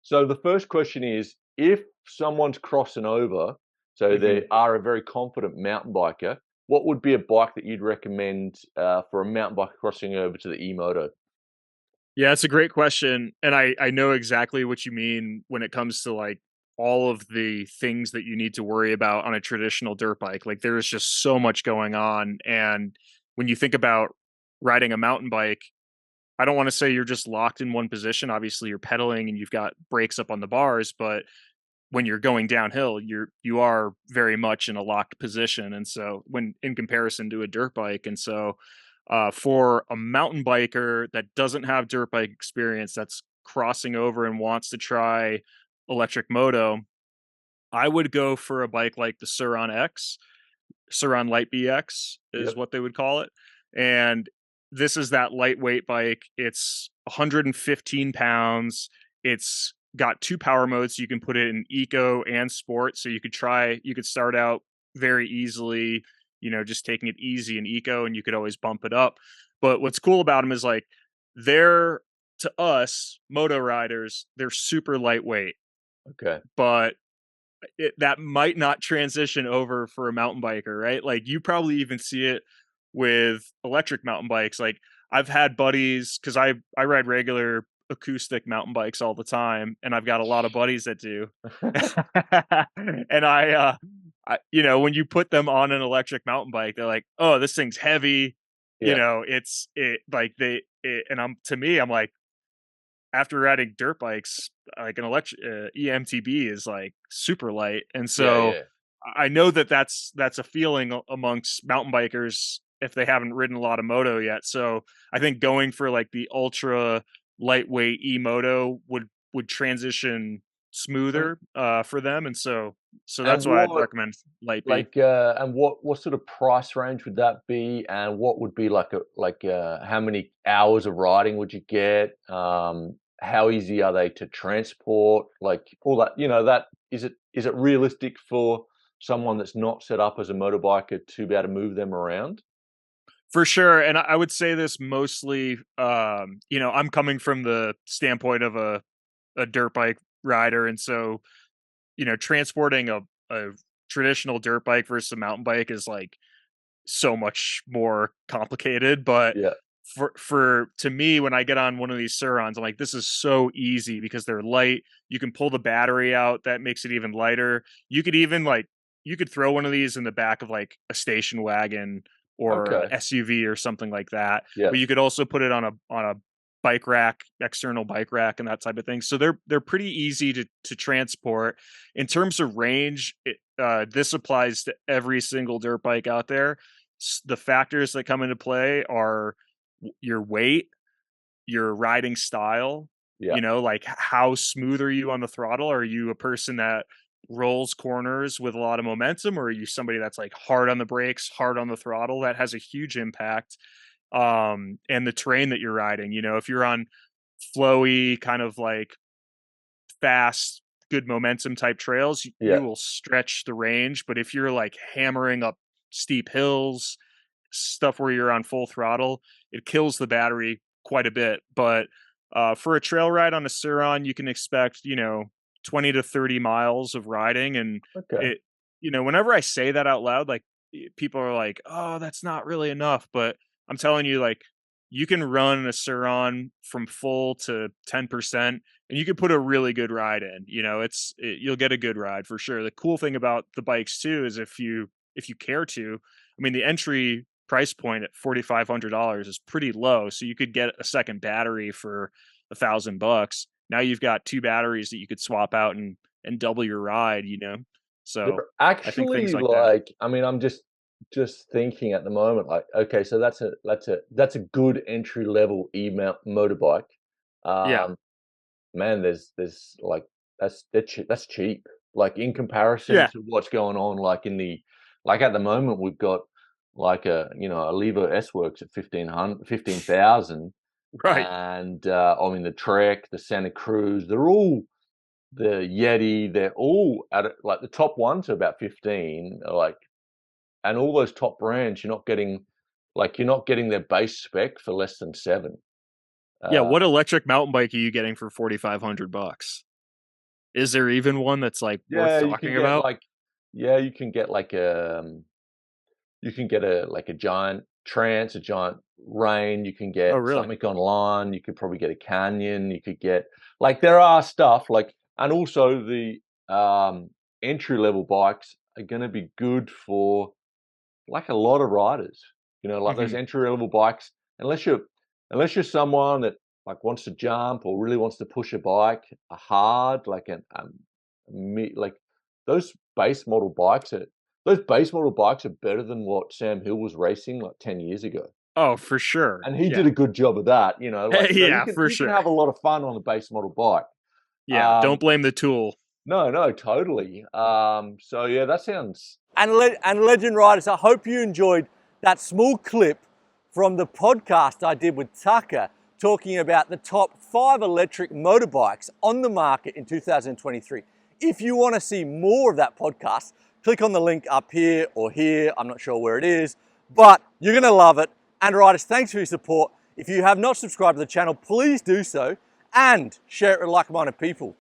So the first question is, if someone's crossing over, so Hmm. they are a very confident mountain biker, what would be a bike that you'd recommend for a mountain biker crossing over to the e-moto? Yeah, it's a great question, and I know exactly what you mean when it comes to like all of the things that you need to worry about on a traditional dirt bike. Like there's just so much going on, and when you think about riding a mountain bike, I don't want to say you're just locked in one position. Obviously, you're pedaling and you've got brakes up on the bars, but when you're going downhill, you are very much in a locked position, and so when in comparison to a dirt bike, and so for a mountain biker that doesn't have dirt bike experience, that's crossing over and wants to try electric moto, I would go for a bike like the Suron X. Suron Light BX is Yep. what they would call it, and this is that lightweight bike. It's 115 pounds. It's got 2 power modes, so you can put it in eco and sport, so you could start out very easily, just taking it easy in eco, and you could always bump it up. But what's cool about them is, like, they're to us, moto riders, they're super lightweight, Okay. but that might not transition over for a mountain biker, right? Like you probably even see it with electric mountain bikes. Like I've had buddies because I ride regular acoustic mountain bikes all the time, and I've got a lot of buddies that do. And when you put them on an electric mountain bike, they're like, "Oh, this thing's heavy." Yeah. It's it like and to me, I'm like, after riding dirt bikes, like an electric EMTB is like super light, and Yeah. so Yeah. I know that that's a feeling amongst mountain bikers if they haven't ridden a lot of moto yet. So I think going for like the ultra lightweight e-moto would transition And, smoother for them, and so and that's why I'd what recommend light B. like and what sort of price range would that be? And what would be how many hours of riding would you get? How easy are they to transport? Like all that, that is it realistic for someone that's not set up as a motorbiker to be able to move them around? For sure, and I would say this mostly, I'm coming from the standpoint of a dirt bike rider, and so transporting a traditional dirt bike versus a mountain bike is like so much more complicated. But Yeah. for to me, when I get on one of these Surons, I'm like, this is so easy because they're light. You can pull the battery out, that makes it even lighter. You could even like you could throw one of these in the back of like a station wagon or a Okay. SUV or something like that. Yeah. But you could also put it on a bike rack, external bike rack, and that type of thing. So they're pretty easy to transport. In terms of range, this applies to every single dirt bike out there. The factors that come into play are your weight, your riding style, Yeah. like how smooth are you on the throttle? Are you a person that rolls corners with a lot of momentum, or are you somebody that's like hard on the brakes, hard on the throttle? That has a huge impact. And the terrain that you're riding, if you're on flowy, kind of like fast, good momentum type trails, Yeah. you will stretch the range. But if you're like hammering up steep hills, stuff where you're on full throttle, it kills the battery quite a bit. But for a trail ride on a Suron, you can expect, 20 to 30 miles of riding. And Okay. it, whenever I say that out loud, like people are like, oh, that's not really enough. But I'm telling you, like, you can run a Suron from full to 10%, and you could put a really good ride in. You'll get a good ride for sure. The cool thing about the bikes too is if you care to, I mean, the entry price point at $4,500 is pretty low. So you could get a second battery for $1,000. Now you've got two batteries that you could swap out and double your ride. So They're I think things actually like that. like, I mean, I'm just thinking at the moment, like, okay, so that's a good entry level motorbike. Yeah. Um, Man, there's like that's cheap. Like in comparison Yeah. to what's going on, like at the moment we've got like a Levo S Works at 15,000, Right. and I mean the Trek, the Santa Cruz, they're all the Yeti, they're all like the top ones are about 15, like, and all those top brands, you're not getting their base spec for less than 7. Yeah. Uh, What electric mountain bike are you getting for $4,500? Is there even one that's, like, worth Yeah, you can talking get about? like yeah, you can get like you can get a giant trance, a giant rain, you can Oh, get really? something online, you could probably get a canyon, you could get like there are stuff like and also the entry level bikes are gonna be good for like a lot of riders, like those Mhm. entry level bikes, unless you're someone that like wants to jump or really wants to push a bike hard, like like those base model bikes are those base model bikes are better than what Sam Hill was racing like 10 years ago. Oh, for sure. And he did Yeah. a good job of that, like so you Yeah, can for you can sure. have a lot of fun on a base model bike. Yeah, don't Um, blame the tool. no, no, totally. So yeah, that sounds. And Legend Riders, I hope you enjoyed that small clip from the podcast I did with Tucker talking about the top 5 electric motorbikes on the market in 2023. If you want to see more of that podcast, click on the link up here or here. I'm not sure where it is, but you're going to love it. And riders, thanks for your support. If you have not subscribed to the channel, please do so and share it with like-minded people.